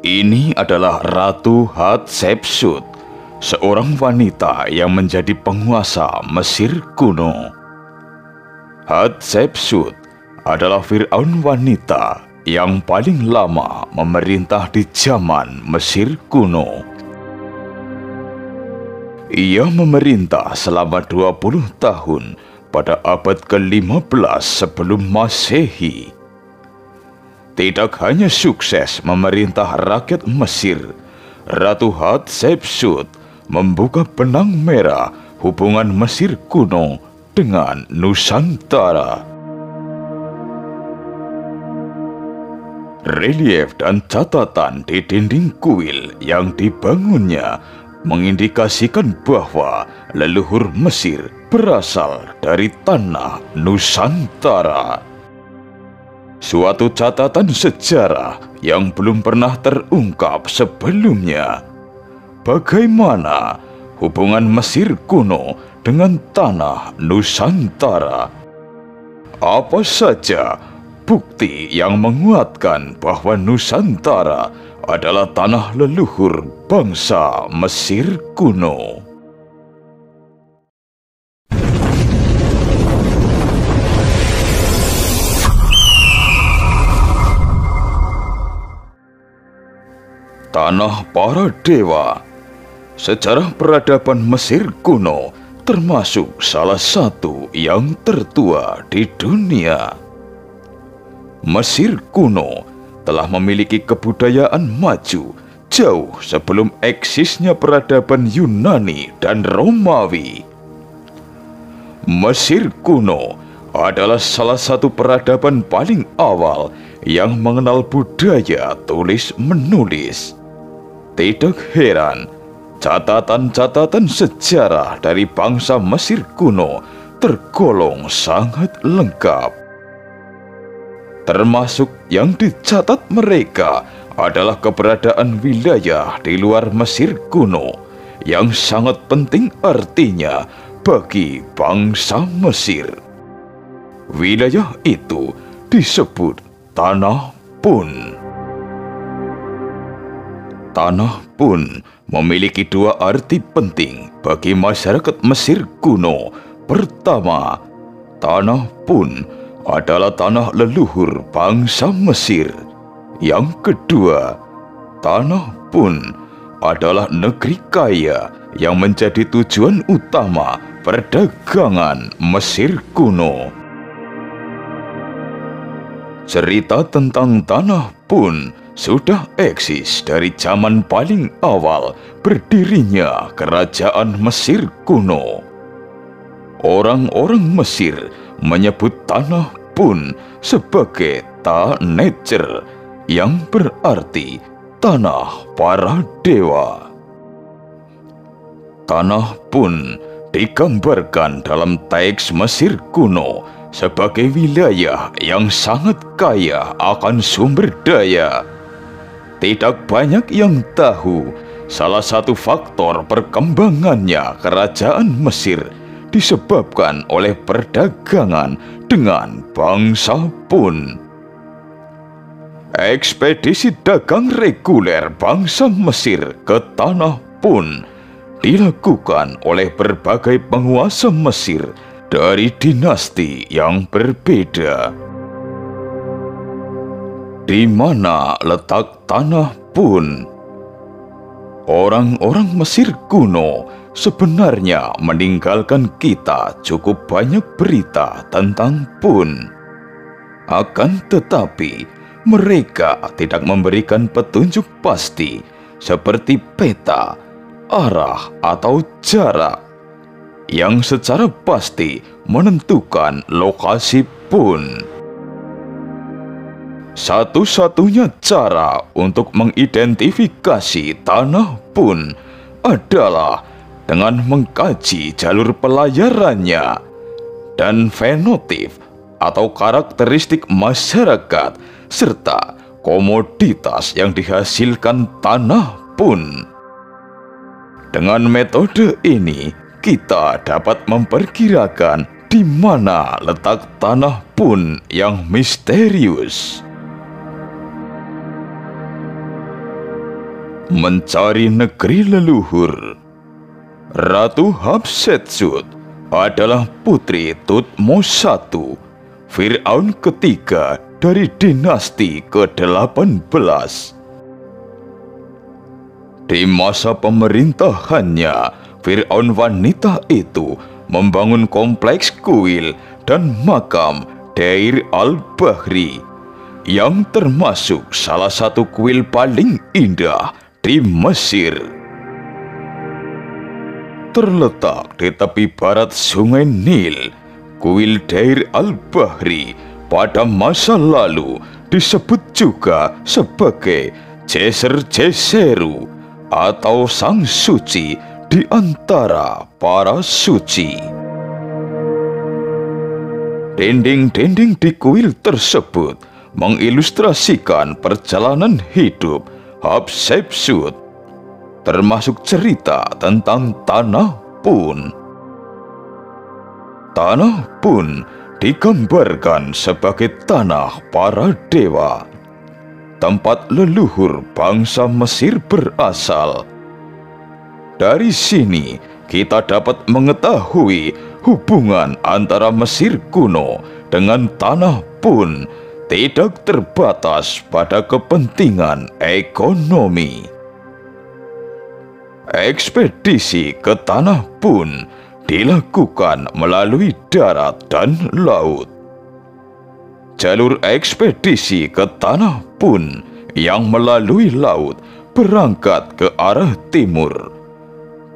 Ini adalah Ratu Hatshepsut, seorang wanita yang menjadi penguasa Mesir kuno. Hatshepsut adalah Firaun wanita yang paling lama memerintah di zaman Mesir kuno. Ia memerintah selama 20 tahun pada abad ke-15 sebelum Masehi. Tidak hanya sukses memerintah rakyat Mesir, Ratu Hatshepsut membuka benang merah hubungan Mesir kuno dengan Nusantara. Relief dan catatan di dinding kuil yang dibangunnya mengindikasikan bahwa leluhur Mesir berasal dari tanah Nusantara. Suatu catatan sejarah yang belum pernah terungkap sebelumnya. Bagaimana hubungan Mesir kuno dengan tanah Nusantara? Apa saja bukti yang menguatkan bahwa Nusantara adalah tanah leluhur bangsa Mesir kuno? Tanah para dewa. Sejarah peradaban Mesir kuno termasuk salah satu yang tertua di dunia. Mesir kuno telah memiliki kebudayaan maju jauh sebelum eksisnya peradaban Yunani dan Romawi. Mesir kuno adalah salah satu peradaban paling awal yang mengenal budaya tulis-menulis. Tidak heran, catatan-catatan sejarah dari bangsa Mesir kuno tergolong sangat lengkap. Termasuk yang dicatat mereka adalah keberadaan wilayah di luar Mesir kuno yang sangat penting artinya bagi bangsa Mesir. Wilayah itu disebut Tanah Pun. Tanah Pun memiliki dua arti penting bagi masyarakat Mesir kuno. Pertama, Tanah Pun adalah tanah leluhur bangsa Mesir. Yang kedua, Tanah Pun adalah negeri kaya yang menjadi tujuan utama perdagangan Mesir kuno. Cerita tentang Tanah Pun sudah eksis dari zaman paling awal berdirinya kerajaan Mesir kuno. Orang-orang Mesir menyebut Tanah Pun sebagai Ta-Necher, yang berarti tanah para dewa. Tanah Pun digambarkan dalam teks Mesir kuno sebagai wilayah yang sangat kaya akan sumber daya. Tidak banyak yang tahu salah satu faktor perkembangannya kerajaan Mesir disebabkan oleh perdagangan dengan bangsa Pun. Ekspedisi dagang reguler bangsa Mesir ke Tanah Pun dilakukan oleh berbagai penguasa Mesir dari dinasti yang berbeda. Di mana letak Tanah Pun? Orang-orang Mesir kuno sebenarnya meninggalkan kita cukup banyak berita tentang Pun. Akan tetapi, mereka tidak memberikan petunjuk pasti seperti peta, arah, atau jarak yang secara pasti menentukan lokasi Pun. Satu-satunya cara untuk mengidentifikasi Tanah Pun adalah dengan mengkaji jalur pelayarannya dan fenotip atau karakteristik masyarakat serta komoditas yang dihasilkan Tanah Pun. Dengan metode ini, kita dapat memperkirakan di mana letak Tanah Pun yang misterius. mencari negeri leluhur. Ratu Hatshepsut adalah putri Thutmose I, Firaun ketiga dari dinasti ke-18. Di masa pemerintahannya, Firaun wanita itu membangun kompleks kuil dan makam Deir al-Bahri, yang termasuk salah satu kuil paling indah di Mesir. Terletak di tepi barat Sungai Nil, kuil Deir al-Bahri pada masa lalu disebut juga sebagai Djeser-Djeseru atau Sang Suci di antara para suci. Dinding-dinding di kuil tersebut mengilustrasikan perjalanan hidup Hatshepsut, termasuk cerita tentang Tanah Pun. Tanah Pun digambarkan sebagai tanah para dewa, tempat leluhur bangsa Mesir berasal. Dari sini kita dapat mengetahui hubungan antara Mesir kuno dengan Tanah Pun tidak terbatas pada kepentingan ekonomi. Ekspedisi ke Tanah Pun dilakukan melalui darat dan laut. Jalur ekspedisi ke Tanah Pun yang melalui laut berangkat ke arah timur,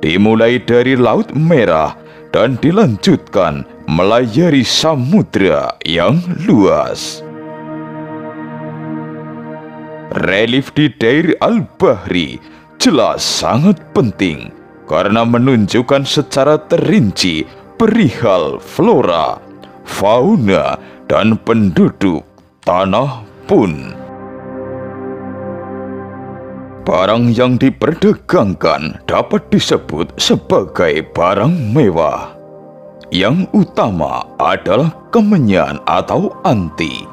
dimulai dari Laut Merah dan dilanjutkan melayari samudra yang luas. Relief di Deir al-Bahri jelas sangat penting karena menunjukkan secara terinci perihal flora, fauna, dan penduduk Tanah Pun. Barang yang diperdagangkan dapat disebut sebagai barang mewah. Yang utama adalah kemenyan atau anti.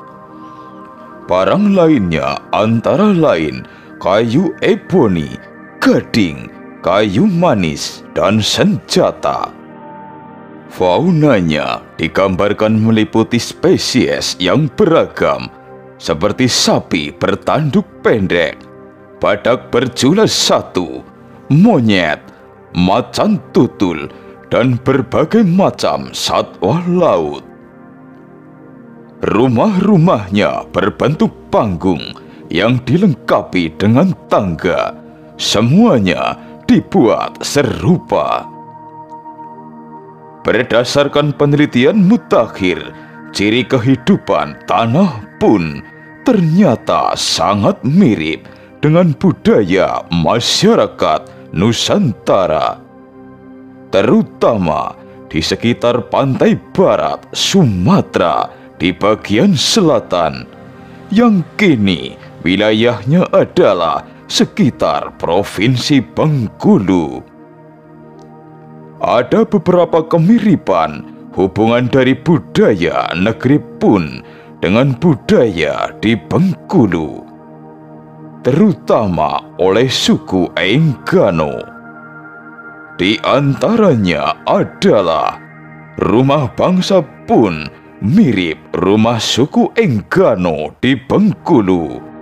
Barang lainnya antara lain kayu eboni, gading, kayu manis, dan senjata. Faunanya digambarkan meliputi spesies yang beragam, seperti sapi bertanduk pendek, badak berjula satu, monyet, macan tutul, dan berbagai macam satwa laut. Rumah-rumahnya berbentuk panggung yang dilengkapi dengan tangga. Semuanya dibuat serupa. Berdasarkan penelitian mutakhir, ciri kehidupan Tanah Pun ternyata sangat mirip dengan budaya masyarakat Nusantara, terutama di sekitar pantai barat Sumatera di bagian selatan, yang kini wilayahnya adalah sekitar Provinsi Bengkulu. Ada beberapa kemiripan hubungan dari budaya negeri Pun dengan budaya di Bengkulu, terutama oleh suku Enggano. Di antaranya adalah rumah bangsa Pun mirip rumah suku Enggano di Bengkulu.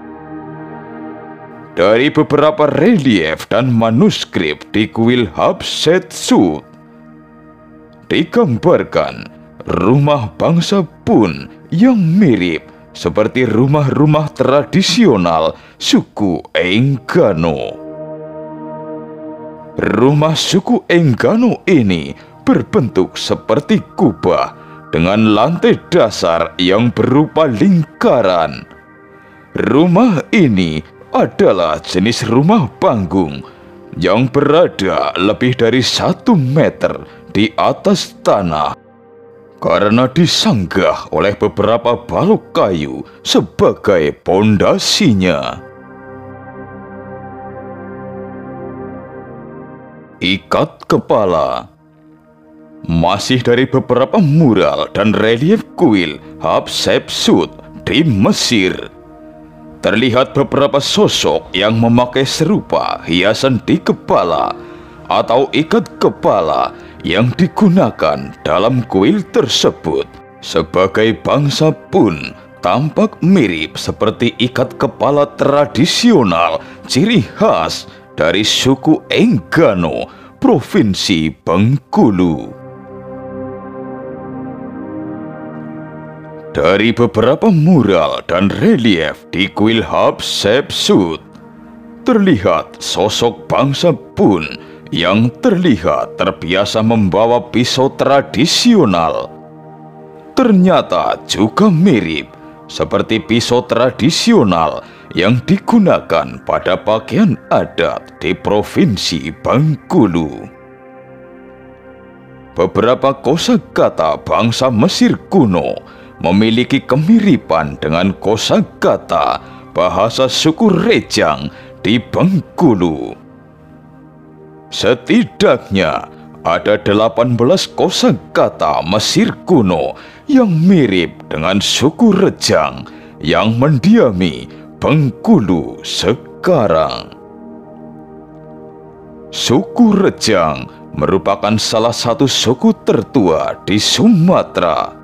Dari beberapa relief dan manuskrip di kuil Hatshepsut, digambarkan rumah bangsa Pun yang mirip seperti rumah-rumah tradisional suku Enggano. Rumah suku Enggano ini berbentuk seperti kubah dengan lantai dasar yang berupa lingkaran. Rumah ini adalah jenis rumah panggung yang berada lebih dari 1 meter di atas tanah karena disanggah oleh beberapa balok kayu sebagai pondasinya. Ikat kepala. Masih dari beberapa mural dan relief kuil Hatshepsut di Mesir. terlihat beberapa sosok yang memakai serupa hiasan di kepala atau ikat kepala yang digunakan dalam kuil tersebut. Sebagai bangsa pun tampak mirip seperti ikat kepala tradisional ciri khas dari suku Enggano, Provinsi Bengkulu. Dari beberapa mural dan relief di kuil Hatshepsut, terlihat sosok bangsa Pun yang terlihat terbiasa membawa pisau tradisional. Ternyata juga mirip seperti pisau tradisional yang digunakan pada pakaian adat di Provinsi Bengkulu. Beberapa kosakata bangsa Mesir kuno memiliki kemiripan dengan kosakata bahasa suku Rejang di Bengkulu. Setidaknya ada 18 kosakata Mesir kuno yang mirip dengan suku Rejang yang mendiami Bengkulu sekarang. Suku Rejang merupakan salah satu suku tertua di Sumatera.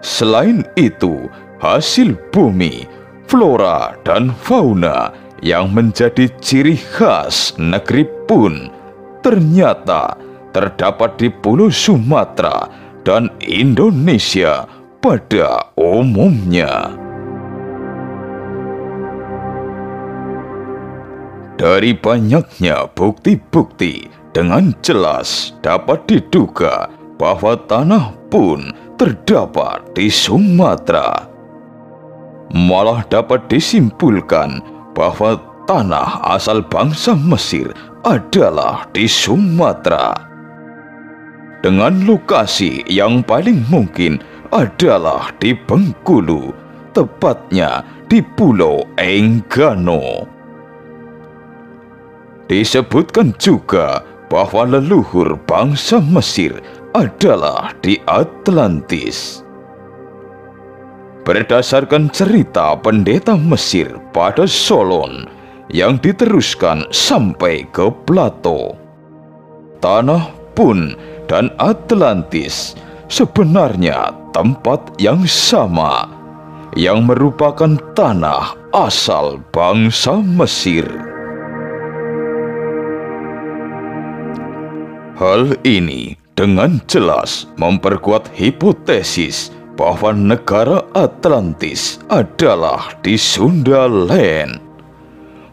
Selain itu, hasil bumi, flora, dan fauna yang menjadi ciri khas negeri Pun ternyata terdapat di Pulau Sumatera dan Indonesia pada umumnya. Dari banyaknya bukti-bukti, dengan jelas dapat diduga bahwa tanah Pun terdapat di Sumatera. Malah dapat disimpulkan bahwa tanah asal bangsa Mesir adalah di Sumatera. Dengan lokasi yang paling mungkin adalah di Bengkulu, tepatnya di Pulau Enggano. Disebutkan juga bahwa leluhur bangsa Mesir adalah di Atlantis. Berdasarkan cerita pendeta Mesir pada Solon yang diteruskan sampai ke Plato, tanah Pun dan Atlantis sebenarnya tempat yang sama, yang merupakan tanah asal bangsa Mesir. Hal ini dengan jelas memperkuat hipotesis bahwa negara Atlantis adalah di Sundaland.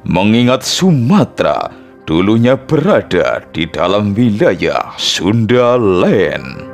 Mengingat Sumatera dulunya berada di dalam wilayah Sundaland.